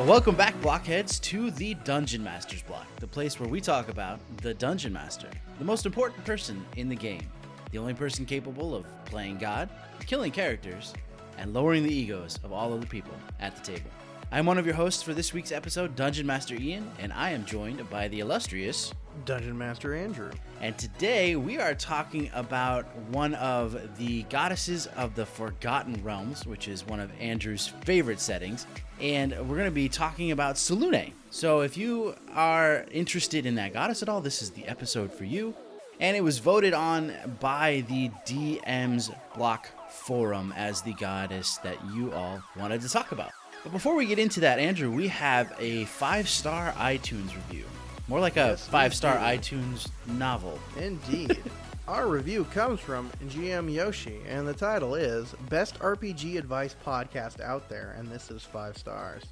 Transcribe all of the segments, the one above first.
Well, welcome back, blockheads, to the Dungeon Master's Block, the place where we talk about the Dungeon Master, the most important person in the game, the only person capable of playing God, killing characters, and lowering the egos of all of the people at the table. I'm one of your hosts for this week's episode, Dungeon Master Ian, and I am joined by the illustrious Dungeon Master Andrew. And today we are talking about one of the goddesses of the Forgotten Realms, which is one of Andrew's favorite settings. And we're going to be talking about Selune. So if you are interested in that goddess at all, this is the episode for you. And it was voted on by the DM's Block Forum as the goddess that you all wanted to talk about. But before we get into that, Andrew, we have a 5-star iTunes review. More like a 5-star iTunes novel. Indeed. Our review comes from GM Yoshi, and the title is Best RPG Advice Podcast Out There, and this is 5 stars.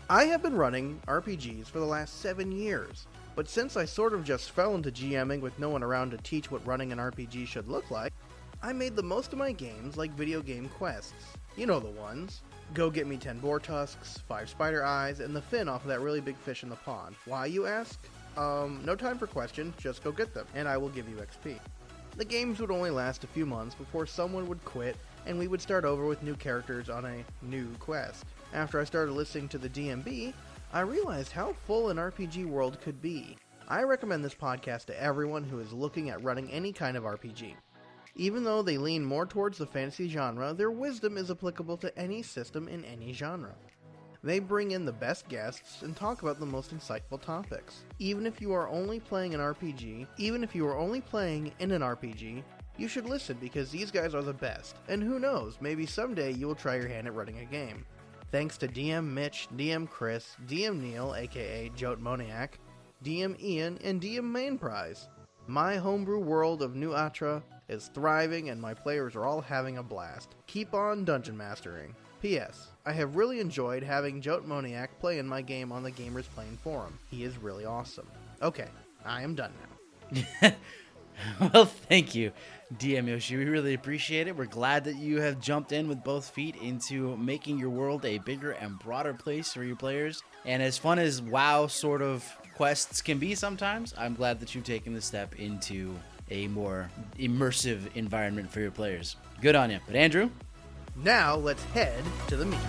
I have been running RPGs for the last 7 years, but since I sort of just fell into GMing with no one around to teach what running an RPG should look like, I made the most of my games like video game quests. You know the ones. Go get me 10 boar tusks, 5 spider eyes, and the fin off of that really big fish in the pond. Why, you ask? No time for questions, just go get them, and I will give you XP. The games would only last a few months before someone would quit, and we would start over with new characters on a new quest. After I started listening to the DMB, I realized how full an RPG world could be. I recommend this podcast to everyone who is looking at running any kind of RPG. Even though they lean more towards the fantasy genre, their wisdom is applicable to any system in any genre. They bring in the best guests and talk about the most insightful topics. Even if you are only playing in an RPG, you should listen because these guys are the best. And who knows, maybe someday you will try your hand at running a game. Thanks to DM Mitch, DM Chris, DM Neil, aka Jotmoniac, DM Ian, and DM Mainprize. My homebrew world of New Atra is thriving and my players are all having a blast. Keep on dungeon mastering. P.S. I have really enjoyed having Jotmoniac play in my game on the Gamers Playing Forum. He is really awesome. Okay, I am done now. Well, thank you, DM Yoshi. We really appreciate it. We're glad that you have jumped in with both feet into making your world a bigger and broader place for your players. And as fun as WoW sort of quests can be sometimes, I'm glad that you've taken the step into a more immersive environment for your players. Good on you. But Andrew? Now let's head to the meeting.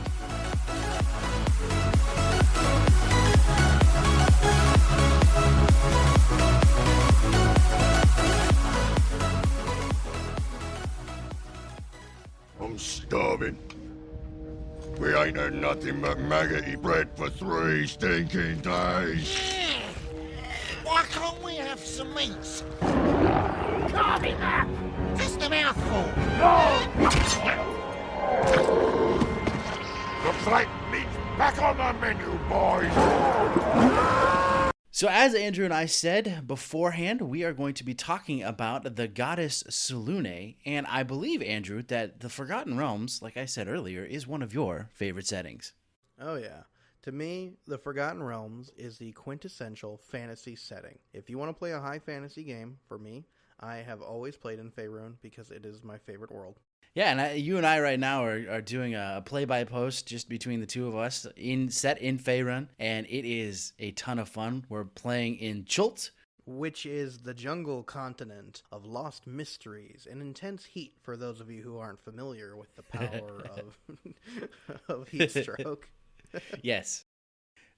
I'm starving. We ain't had nothing but maggoty bread for 3 stinking days. Why can't we have some meat? Carve it up! Just a mouthful! Looks like meat's back on the menu, boys! So as Andrew and I said beforehand, we are going to be talking about the goddess Selune, and I believe, Andrew, that the Forgotten Realms, like I said earlier, is one of your favorite settings. Oh yeah. To me, the Forgotten Realms is the quintessential fantasy setting. If you want to play a high fantasy game, for me, I have always played in Faerun because it is my favorite world. Yeah, and you and I right now are doing a play-by-post just between the two of us set in Faerun, and it is a ton of fun. We're playing in Chult, which is the jungle continent of lost mysteries and intense heat for those of you who aren't familiar with the power of heat stroke. Yes.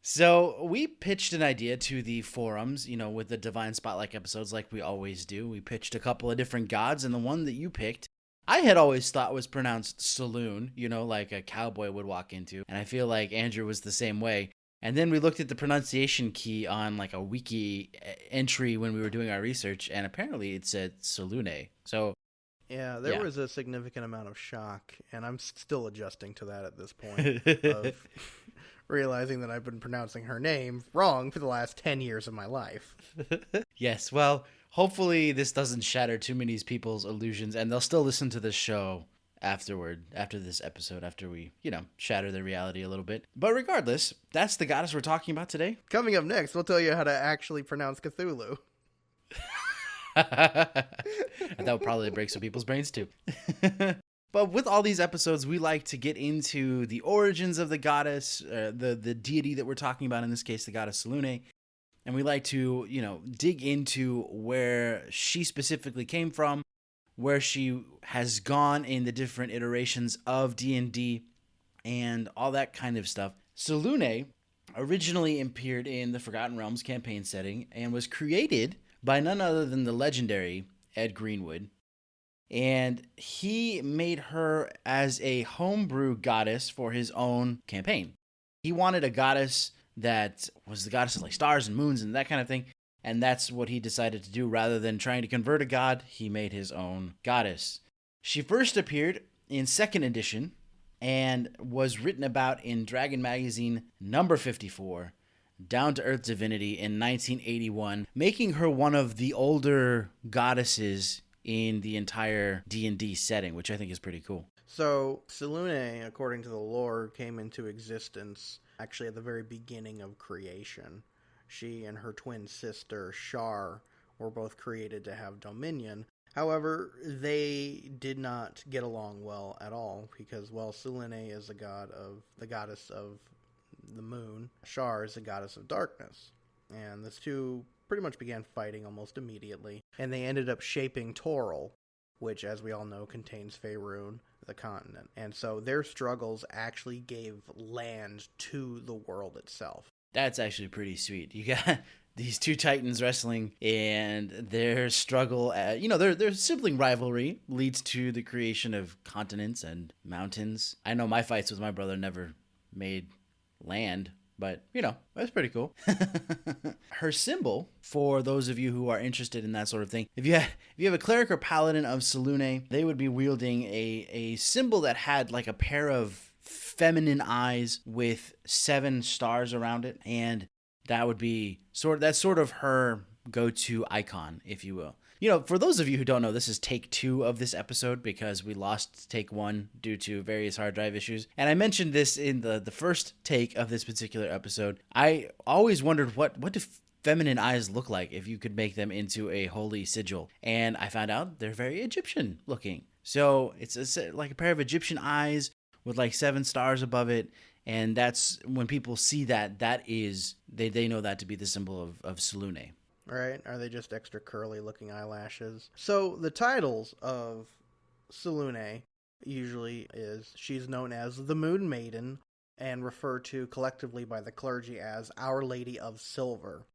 So we pitched an idea to the forums, with the Divine Spotlight episodes like we always do. We pitched a couple of different gods, and the one that you picked, I had always thought was pronounced Selune, like a cowboy would walk into. And I feel like Andrew was the same way. And then we looked at the pronunciation key on like a wiki entry when we were doing our research, and apparently it said Selune. So yeah, there was a significant amount of shock, and I'm still adjusting to that at this point of realizing that I've been pronouncing her name wrong for the last 10 years of my life. Yes, well, hopefully this doesn't shatter too many people's illusions, and they'll still listen to this show after this episode, after we, shatter their reality a little bit. But regardless, that's the goddess we're talking about today. Coming up next, we'll tell you how to actually pronounce Cthulhu. That would probably break some people's brains too. But with all these episodes, we like to get into the origins of the goddess, the deity that we're talking about, in this case, the goddess Selune. And we like to, dig into where she specifically came from, where she has gone in the different iterations of D&D, and all that kind of stuff. Selune originally appeared in the Forgotten Realms campaign setting and was created by none other than the legendary Ed Greenwood. And he made her as a homebrew goddess for his own campaign. He wanted a goddess that was the goddess of like stars and moons and that kind of thing. And that's what he decided to do. Rather than trying to convert a god, he made his own goddess. She first appeared in 2nd edition and was written about in Dragon Magazine number 54, Down to Earth Divinity, in 1981, making her one of the older goddesses in the entire D&D setting, which I think is pretty cool. So, Selune, according to the lore, came into existence actually at the very beginning of creation. She and her twin sister, Shar, were both created to have dominion. However, they did not get along well at all because, well, Selune is the goddess of the moon. Shar is the goddess of darkness. And the two pretty much began fighting almost immediately. And they ended up shaping Toril, which, as we all know, contains Faerun, the continent. And so their struggles actually gave land to the world itself. That's actually pretty sweet. You got these two titans wrestling, and their struggle, their sibling rivalry leads to the creation of continents and mountains. I know my fights with my brother never made land, but, that's pretty cool. Her symbol, for those of you who are interested in that sort of thing, if you have a cleric or paladin of Selune, they would be wielding a symbol that had like a pair of feminine eyes with 7 stars around it, and that would be that's sort of her go-to icon, if you will. For those of you who don't know, this is take 2 of this episode because we lost take 1 due to various hard drive issues. And I mentioned this in the first take of this particular episode. I always wondered what do feminine eyes look like if you could make them into a holy sigil. And I found out they're very Egyptian looking. So it's like a pair of Egyptian eyes with like 7 stars above it. And that's when people see that is, they know that to be the symbol of Selune. Right? Are they just extra curly looking eyelashes? So the titles of Selune usually is she's known as the Moon Maiden and referred to collectively by the clergy as Our Lady of Silver,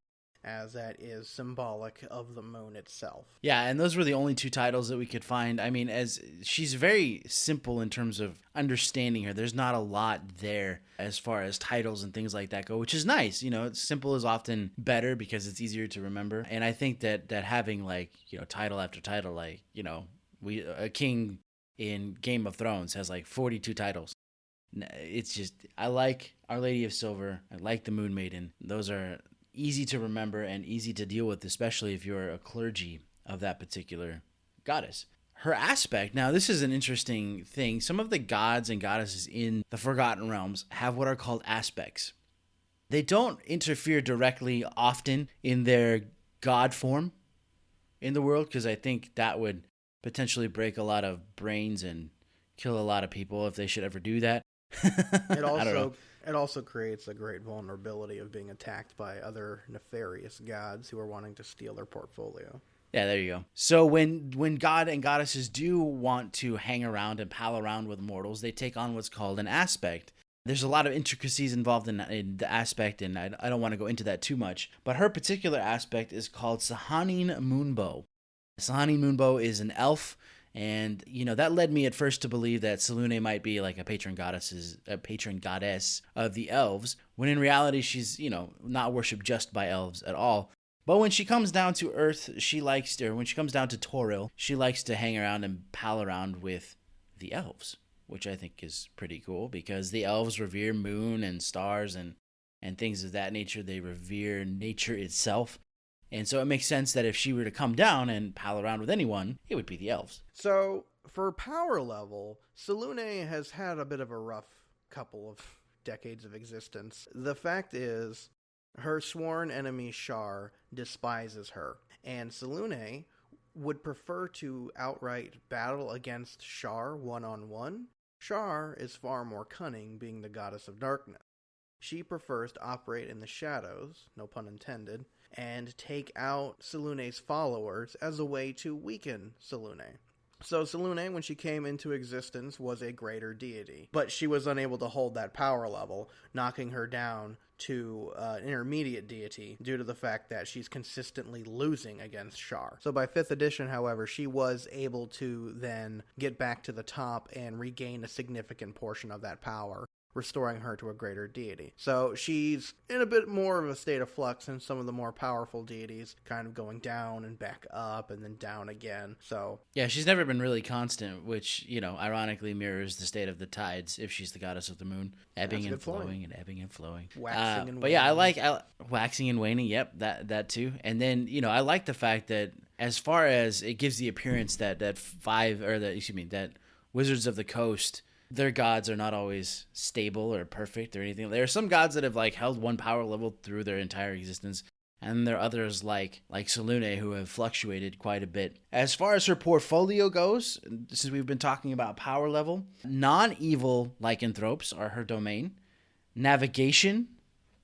as that is symbolic of the moon itself. Yeah, and those were the only 2 titles that we could find. I mean, as she's very simple in terms of understanding her. There's not a lot there as far as titles and things like that go, which is nice. Simple is often better because it's easier to remember. And I think that having like, title after title, like, a king in Game of Thrones has like 42 titles. It's just, I like Our Lady of Silver. I like the Moon Maiden. Those are easy to remember and easy to deal with, especially if you're a clergy of that particular goddess. Her aspect, now this is an interesting thing. Some of the gods and goddesses in the Forgotten Realms have what are called aspects. They don't interfere directly often in their god form in the world, because I think that would potentially break a lot of brains and kill a lot of people if they should ever do that. It also creates a great vulnerability of being attacked by other nefarious gods who are wanting to steal their portfolio. Yeah, there you go. So when god and goddesses do want to hang around and pal around with mortals, they take on what's called an aspect. There's a lot of intricacies involved in the aspect, and I don't want to go into that too much. But her particular aspect is called Sahanin Moonbow. Sahanin Moonbow is an elf. And, that led me at first to believe that Selune might be like a patron goddess of the elves, when in reality she's, not worshipped just by elves at all. But when she comes down to Earth, when she comes down to Toril, she likes to hang around and pal around with the elves, which I think is pretty cool because the elves revere moon and stars and things of that nature. They revere nature itself. And so it makes sense that if she were to come down and pal around with anyone, it would be the elves. So, for power level, Selune has had a bit of a rough couple of decades of existence. The fact is, her sworn enemy Shar despises her. And Selune would prefer to outright battle against Shar one-on-one, Shar is far more cunning, being the goddess of darkness. She prefers to operate in the shadows, no pun intended, and take out Selune's followers as a way to weaken Selune. So Selune, when she came into existence, was a greater deity, but she was unable to hold that power level, knocking her down to an intermediate deity due to the fact that she's consistently losing against Shar. So by 5th edition, however, she was able to then get back to the top and regain a significant portion of that power, restoring her to a greater deity. So she's in a bit more of a state of flux than some of the more powerful deities, kind of going down and back up and then down again. So yeah, she's never been really constant, which, ironically mirrors the state of the tides if she's the goddess of the moon, ebbing and flowing and ebbing and flowing. Waxing and but yeah, I waning. like waxing and waning. Yep, that too. And then, I like the fact that as far as it gives the appearance that that Wizards of the Coast, their gods are not always stable or perfect or anything. There are some gods that have held one power level through their entire existence, and there are others like Selune who have fluctuated quite a bit. As far as her portfolio goes, since we've been talking about power level, non-evil lycanthropes are her domain. Navigation,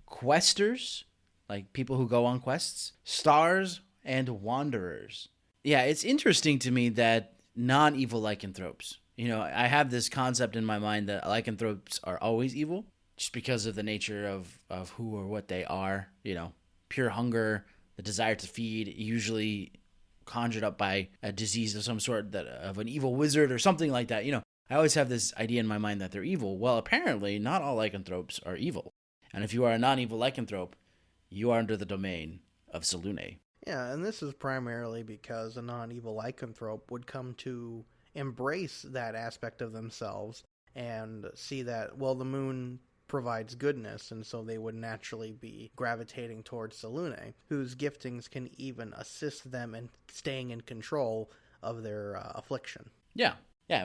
questers, like people who go on quests, stars, and wanderers. Yeah, it's interesting to me that non-evil lycanthropes. I have this concept in my mind that lycanthropes are always evil just because of the nature of who or what they are. Pure hunger, the desire to feed, usually conjured up by a disease of some sort, of an evil wizard or something like that. I always have this idea in my mind that they're evil. Well, apparently not all lycanthropes are evil. And if you are a non-evil lycanthrope, you are under the domain of Selune. yeah, and this is primarily because a non-evil lycanthrope would come to embrace that aspect of themselves and see that, well, the moon provides goodness, and so they would naturally be gravitating towards Selune, whose giftings can even assist them in staying in control of their affliction. Yeah,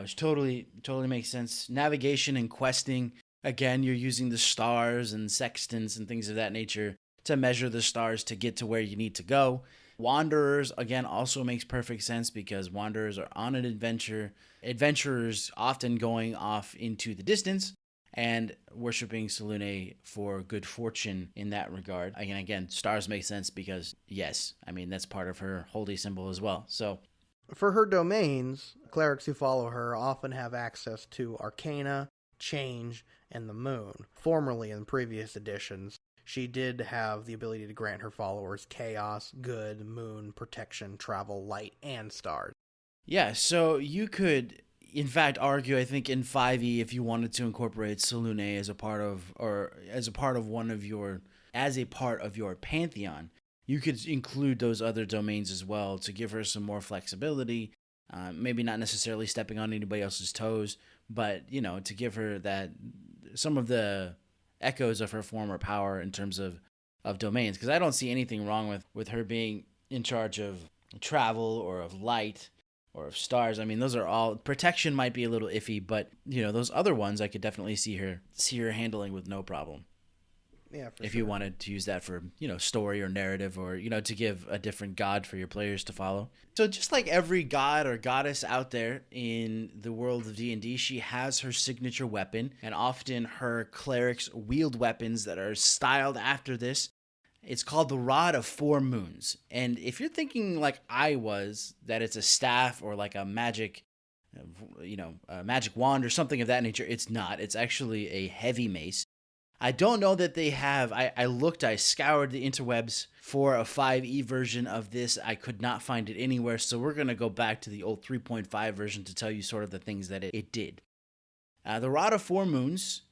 which totally makes sense. Navigation and questing, again, you're using the stars and sextants and things of that nature to measure the stars to get to where you need to go. Wanderers, again, also makes perfect sense because wanderers are on an adventure. Adventurers often going off into the distance and worshiping Selune for good fortune in that regard. Again, stars make sense because, yes, that's part of her holy symbol as well. So, for her domains, clerics who follow her often have access to Arcana, Change, and the Moon. Formerly, in previous editions, she did have the ability to grant her followers Chaos, Good, Moon, Protection, Travel, Light, and Stars. yeah, so you could, in fact, argue, I think, in 5e, if you wanted to incorporate Selune as a part of your pantheon, you could include those other domains as well to give her some more flexibility. Maybe not necessarily stepping on anybody else's toes, but to give her that some of the echoes of her former power in terms of domains. Because I don't see anything wrong with her being in charge of travel or of light or of stars. Those are all, protection might be a little iffy, but those other ones I could definitely see her handling with no problem. Yeah, for if sure. you wanted to use that for, story or narrative or, to give a different god for your players to follow. So just like every god or goddess out there in the world of D&D, she has her signature weapon, and often her clerics wield weapons that are styled after this. It's called the Rod of Four Moons. And if you're thinking like I was, that it's a staff or like a magic wand or something of that nature, it's not. It's actually a heavy mace. I don't know that they have. I scoured the interwebs for a 5e version of this. I could not find it anywhere, so we're going to go back to the old 3.5 version to tell you sort of the things that it did. The Rod of Four Moons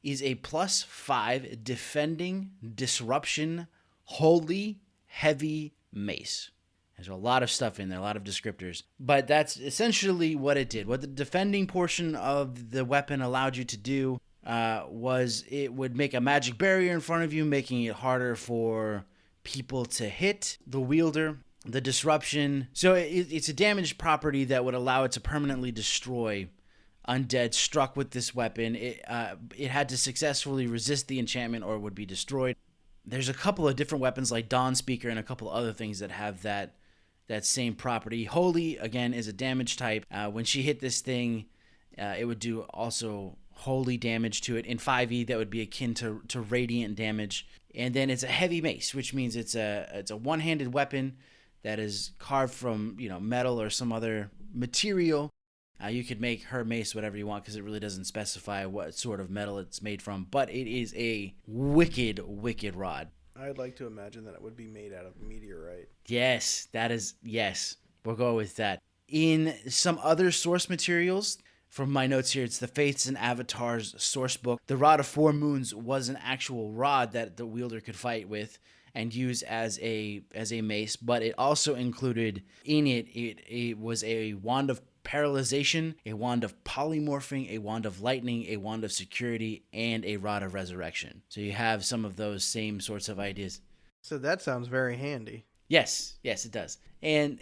is a +5 defending, disruption, holy, heavy mace. There's a lot of stuff in there, a lot of descriptors. But that's essentially what it did. What the defending portion of the weapon allowed you to do was it would make a magic barrier in front of you, making it harder for people to hit the wielder. The disruption, so it's a damaged property that would allow it to permanently destroy undead struck with this weapon. It had to successfully resist the enchantment or it would be destroyed. There's a couple of different weapons like Dawn Speaker and a couple other things that have that that same property. Holy, again, is a damage type. When she hit this thing, it would do also holy damage to it. In 5e, that would be akin to radiant damage. And then it's a heavy mace, which means it's a one-handed weapon that is carved from metal or some other material. You could make her mace whatever you want because it really doesn't specify what sort of metal it's made from. But it is a wicked, wicked rod. I'd like to imagine that it would be made out of meteorite. Yes, yes. We'll go with that. In some other source materials, from my notes here, it's the Faiths and Avatars source book. The Rod of Four Moons was an actual rod that the wielder could fight with and use as a mace, but it also included in it was a wand of paralyzation, a wand of polymorphing, a wand of lightning, a wand of security, and a rod of resurrection. So you have some of those same sorts of ideas. So that sounds very handy. Yes, it does. And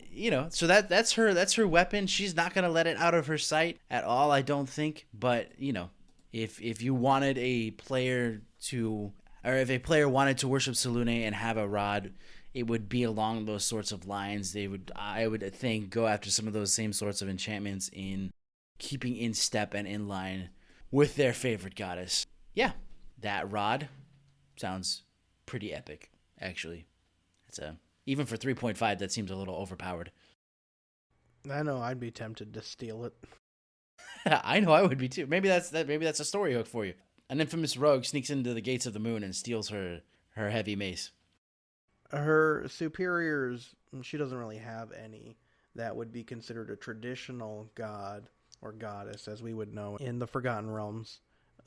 so that's her weapon. She's not going to let it out of her sight at all, I don't think. But if you wanted a player to, or if a player wanted to worship Selune and have a rod, it would be along those sorts of lines. I would think, go after some of those same sorts of enchantments in keeping in step and in line with their favorite goddess. Yeah, that rod sounds pretty epic, actually. Even for 3.5, that seems a little overpowered. I know I'd be tempted to steal it. I know I would be too. Maybe that's a story hook for you. An infamous rogue sneaks into the gates of the moon and steals her heavy mace. Her superiors, she doesn't really have any that would be considered a traditional god or goddess, as we would know in the Forgotten Realms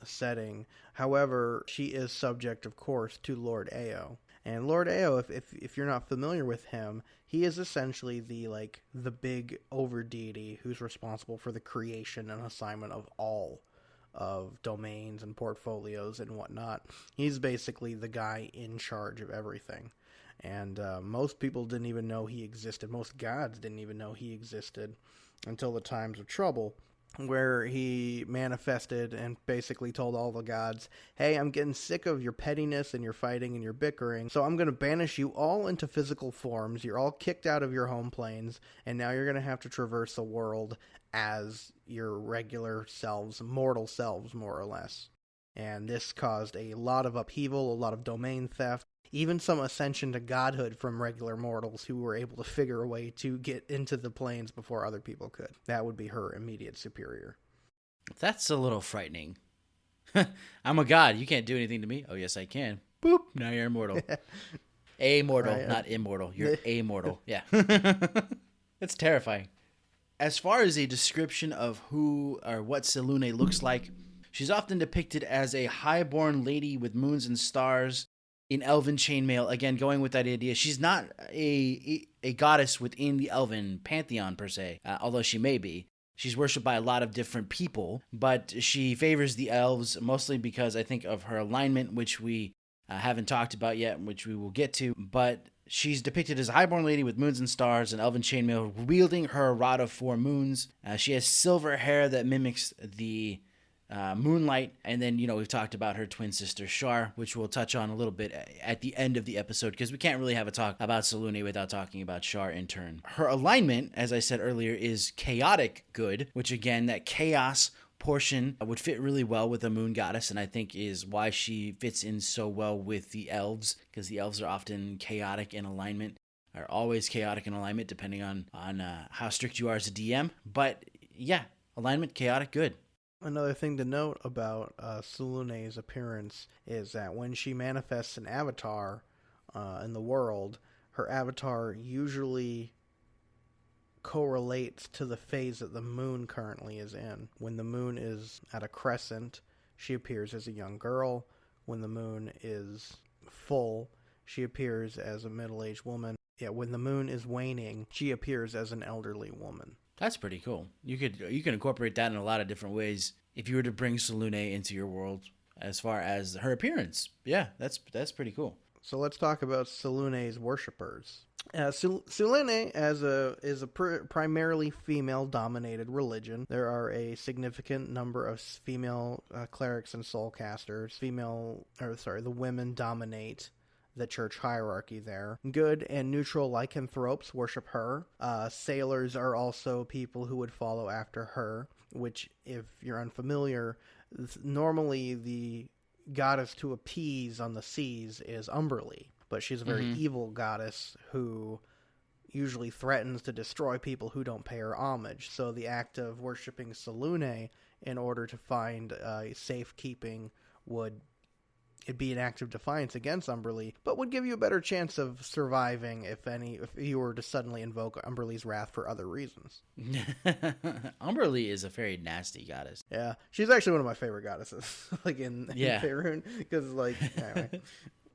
setting. However, she is subject, of course, to Lord Ao. And Lord Ao, if you're not familiar with him, he is essentially the big over-deity who's responsible for the creation and assignment of all of domains and portfolios and whatnot. He's basically the guy in charge of everything. And most people didn't even know he existed. Most gods didn't even know he existed until the times of trouble, where he manifested and basically told all the gods, hey, I'm getting sick of your pettiness and your fighting and your bickering, so I'm going to banish you all into physical forms. You're all kicked out of your home planes, and now you're going to have to traverse the world as your regular selves, mortal selves, more or less. And this caused a lot of upheaval, a lot of domain theft, even some ascension to godhood from regular mortals who were able to figure a way to get into the planes before other people could. That would be her immediate superior. That's a little frightening. I'm a god. You can't do anything to me. Oh, yes, I can. Boop. Now you're immortal. Amortal, right, not immortal. You're amortal. Yeah. That's terrifying. As far as a description of who or what Selune looks like, she's often depicted as a high-born lady with moons and stars in elven chainmail. Again, going with that idea, she's not a goddess within the elven pantheon per se, although she may be. She's worshipped by a lot of different people, but she favors the elves mostly because I think of her alignment, which we haven't talked about yet, which we will get to. But she's depicted as a highborn lady with moons and stars and elven chainmail, wielding her rod of four moons. She has silver hair that mimics the moonlight, and then we've talked about her twin sister Shar, which we'll touch on a little bit at the end of the episode, because we can't really have a talk about Selune without talking about Shar in turn. Her alignment, as I said earlier, is chaotic good, which again, that chaos portion would fit really well with a moon goddess, and I think is why she fits in so well with the elves, because the elves are often chaotic in alignment, are always chaotic in alignment depending on how strict you are as a DM. But yeah, alignment, chaotic good. Another thing to note about Selune's appearance is that when she manifests an avatar in the world, her avatar usually correlates to the phase that the moon currently is in. When the moon is at a crescent, she appears as a young girl. When the moon is full, she appears as a middle-aged woman. Yeah, when the moon is waning, she appears as an elderly woman. That's pretty cool. You can incorporate that in a lot of different ways if you were to bring Selune into your world as far as her appearance. Yeah, that's pretty cool. So let's talk about Selune's worshippers. Selune is a primarily female-dominated religion. There are a significant number of female clerics and soulcasters. The women dominate the church hierarchy there. Good and neutral lycanthropes worship her. Sailors are also people who would follow after her, which, if you're unfamiliar, normally the goddess to appease on the seas is Umberlee, but she's a very evil goddess who usually threatens to destroy people who don't pay her homage. So the act of worshipping Selune in order to find safekeeping would be an act of defiance against Umberlee, but would give you a better chance of surviving if you were to suddenly invoke Umberlee's wrath for other reasons. Umberlee is a very nasty goddess. Yeah, she's actually one of my favorite goddesses, like in Faerun, because anyway.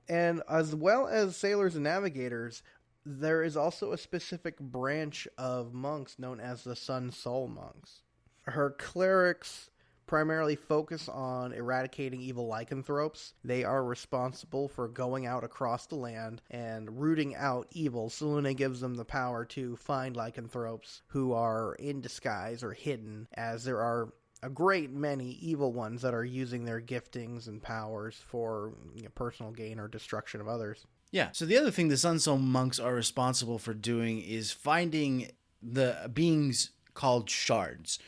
And as well as sailors and navigators, there is also a specific branch of monks known as the Sun Soul monks. Her clerics primarily focus on eradicating evil lycanthropes. They are responsible for going out across the land and rooting out evil. Selune gives them the power to find lycanthropes who are in disguise or hidden, as there are a great many evil ones that are using their giftings and powers for personal gain or destruction of others. Yeah, so the other thing the Sun Soul monks are responsible for doing is finding the beings called shards,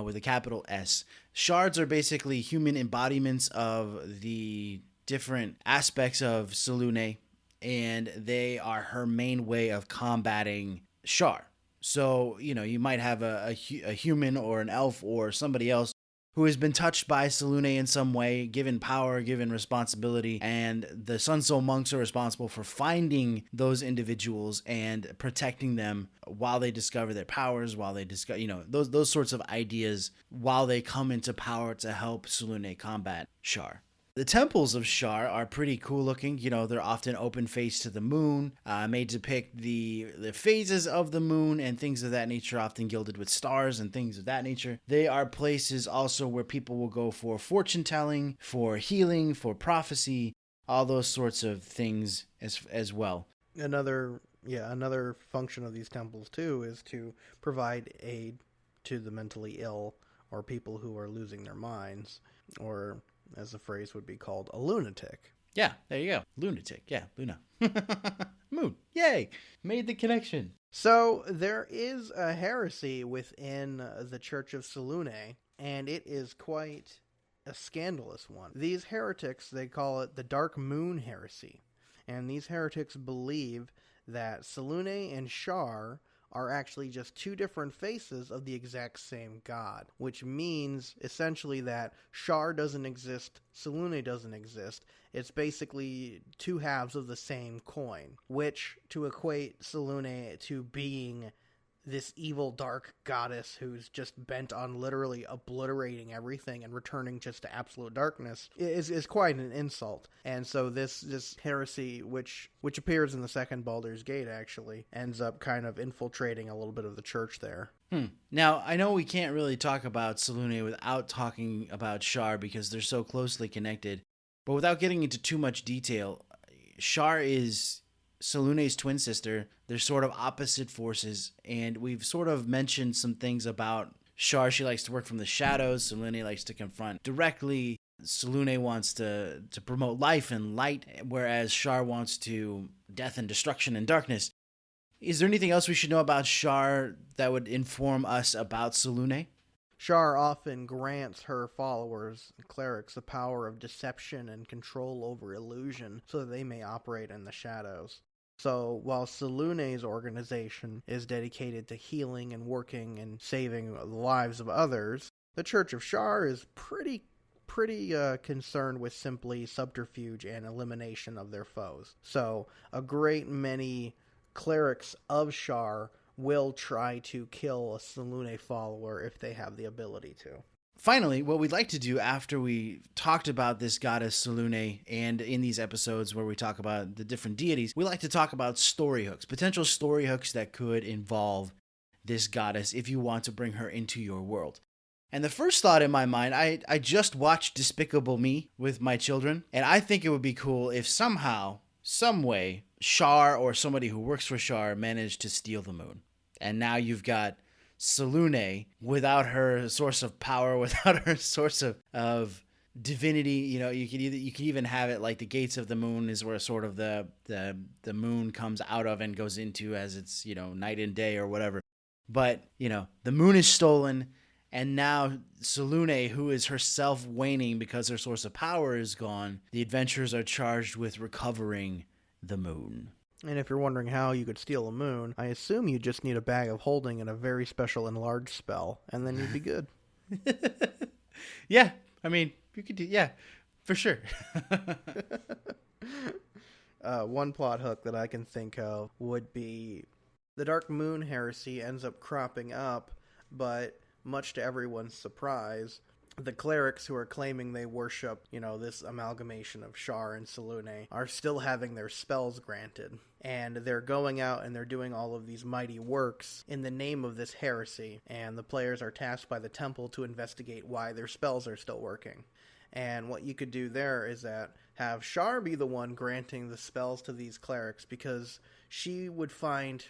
with a capital S. Shards are basically human embodiments of the different aspects of Selune, and they are her main way of combating Shar. So, you might have a human or an elf or somebody else who has been touched by Selune in some way, given power, given responsibility, and the Sun Soul monks are responsible for finding those individuals and protecting them while they discover their powers, while they discover, those sorts of ideas, while they come into power to help Selune combat Shar. The temples of Shar are pretty cool looking. They're often open face to the moon, made to depict the phases of the moon and things of that nature, often gilded with stars and things of that nature. They are places also where people will go for fortune telling, for healing, for prophecy, all those sorts of things as well. Another function of these temples too is to provide aid to the mentally ill or people who are losing their minds, or as the phrase would be called, a lunatic. Yeah, there you go. Lunatic. Yeah, Luna. Moon. Yay! Made the connection. So there is a heresy within the Church of Selune, and it is quite a scandalous one. These heretics, they call it the Dark Moon Heresy. And these heretics believe that Selune and Shar are actually just two different faces of the exact same god, which means essentially that Shar doesn't exist, Selune doesn't exist. It's basically two halves of the same coin, which to equate Selune to being this evil dark goddess who's just bent on literally obliterating everything and returning just to absolute darkness is quite an insult. And so this heresy, which appears in the second Baldur's Gate, actually ends up kind of infiltrating a little bit of the church there. Now, I know we can't really talk about Selune without talking about Shar because they're so closely connected, but without getting into too much detail, Shar is Selune's twin sister. They're sort of opposite forces, and we've sort of mentioned some things about Shar. She likes to work from the shadows. Selune likes to confront directly. Selune wants to promote life and light, whereas Shar wants to death and destruction and darkness. Is there anything else we should know about Shar that would inform us about Selune? Shar often grants her followers, clerics, the power of deception and control over illusion so that they may operate in the shadows. So while Selune's organization is dedicated to healing and working and saving the lives of others, the Church of Shar is pretty concerned with simply subterfuge and elimination of their foes. So a great many clerics of Shar will try to kill a Selune follower if they have the ability to. Finally, what we'd like to do after we talked about this goddess Selune, and in these episodes where we talk about the different deities, we like to talk about story hooks, potential story hooks that could involve this goddess if you want to bring her into your world. And the first thought in my mind, I just watched Despicable Me with my children, and I think it would be cool if somehow, some way, Shar or somebody who works for Shar managed to steal the moon. And now you've got Selune without her source of power, without her source of divinity. You could even have it like the gates of the moon is where sort of the moon comes out of and goes into as it's, night and day or whatever. But, the moon is stolen, and now Selune, who is herself waning because her source of power is gone, the adventurers are charged with recovering the moon. And if you're wondering how you could steal a moon, I assume you just need a bag of holding and a very special enlarge spell, and then you'd be good. Yeah, I mean, you could do, yeah, for sure. One plot hook that I can think of would be the Dark Moon heresy ends up cropping up, but much to everyone's surprise, the clerics who are claiming they worship, this amalgamation of Shar and Selune are still having their spells granted. And they're going out and they're doing all of these mighty works in the name of this heresy. And the players are tasked by the temple to investigate why their spells are still working. And what you could do there is that have Shar be the one granting the spells to these clerics, because she would find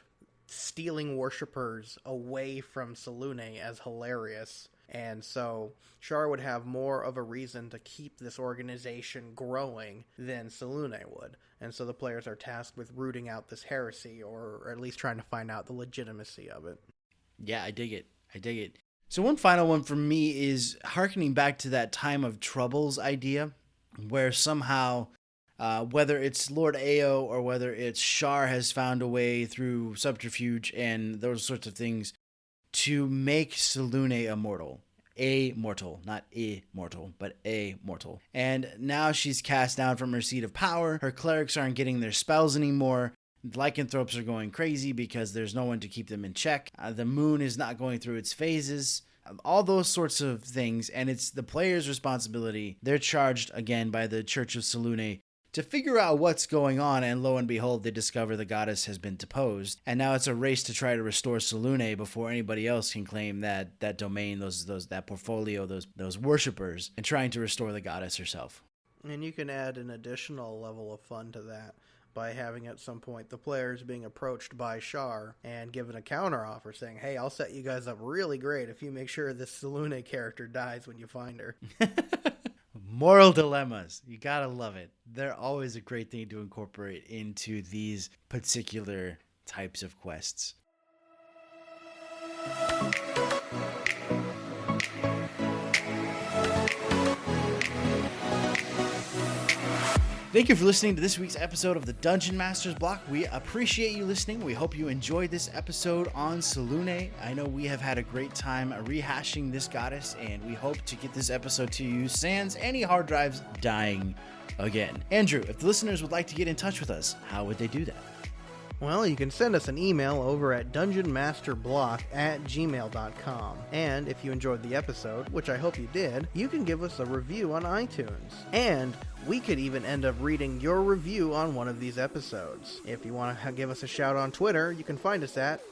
stealing worshippers away from Selune as hilarious. And so Shar would have more of a reason to keep this organization growing than Selune would. And so the players are tasked with rooting out this heresy, or at least trying to find out the legitimacy of it. Yeah, I dig it. So one final one for me is hearkening back to that time of troubles idea, where somehow, whether it's Lord Ao or whether it's Shar has found a way through subterfuge and those sorts of things to make Selune immortal. A-mortal, not immortal, but a-mortal. And now she's cast down from her seat of power. Her clerics aren't getting their spells anymore. Lycanthropes are going crazy because there's no one to keep them in check. The moon is not going through its phases. All those sorts of things. And it's the player's responsibility. They're charged, again, by the Church of Selune to figure out what's going on, and lo and behold, they discover the goddess has been deposed, and now it's a race to try to restore Selune before anybody else can claim that domain, that portfolio, those worshippers, and trying to restore the goddess herself. And you can add an additional level of fun to that by having at some point the players being approached by Shar and given a counteroffer saying, hey, I'll set you guys up really great if you make sure this Selune character dies when you find her. Moral dilemmas. You gotta love it. They're always a great thing to incorporate into these particular types of quests. Thank you for listening to this week's episode of the Dungeon Masters Block. We appreciate you listening. We hope you enjoyed this episode on Selune. I know we have had a great time rehashing this goddess, and we hope to get this episode to you sans any hard drives dying again. Andrew, if the listeners would like to get in touch with us, how would they do that? Well, you can send us an email over at dungeonmasterblock@gmail.com. And if you enjoyed the episode, which I hope you did, you can give us a review on iTunes. And we could even end up reading your review on one of these episodes. If you want to give us a shout on Twitter, you can find us at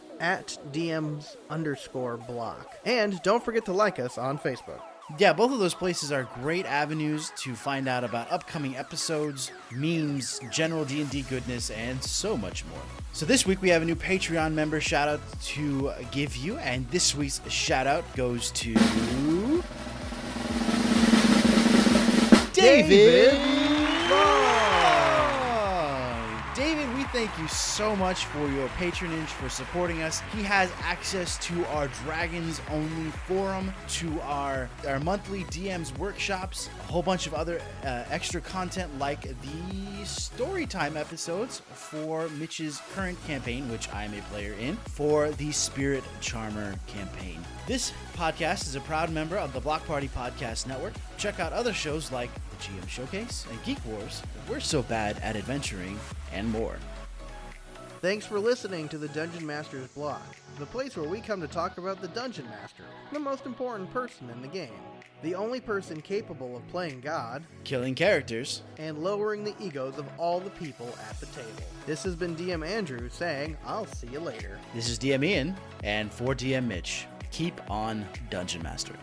DMs_block. And don't forget to like us on Facebook. Yeah, both of those places are great avenues to find out about upcoming episodes, memes, general D&D goodness, and so much more. So this week we have a new Patreon member shout out to give you, and this week's shout out goes to David. David, we thank you so much for your patronage, for supporting us. He has access to our Dragons Only forum, to our monthly DMs workshops, a whole bunch of other extra content like the storytime episodes for Mitch's current campaign, which I'm a player in, for the Spirit Charmer campaign. This podcast is a proud member of the Block Party Podcast Network. Check out other shows like the GM Showcase and Geek Wars, We're So Bad at Adventuring, and more. Thanks for listening to the Dungeon Master's Block, the place where we come to talk about the Dungeon Master, the most important person in the game, the only person capable of playing God, killing characters, and lowering the egos of all the people at the table. This has been DM Andrew saying, I'll see you later. This is DM Ian, and for DM Mitch, keep on Dungeon Mastering.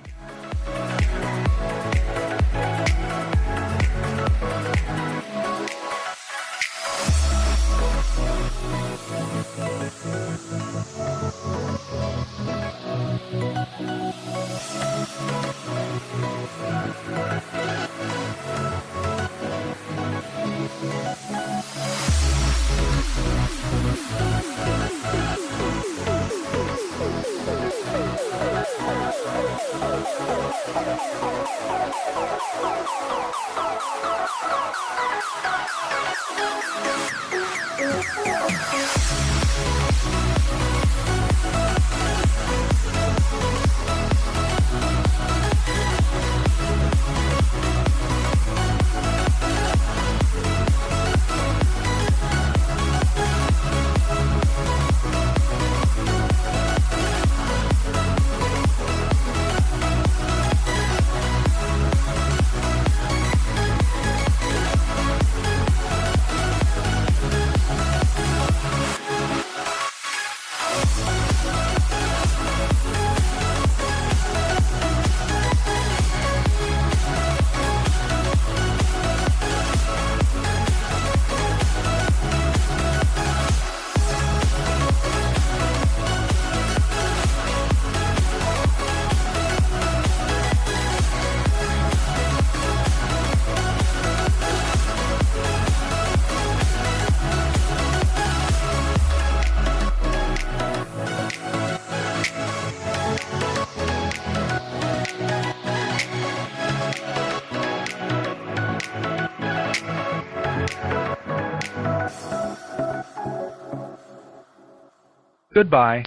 Goodbye.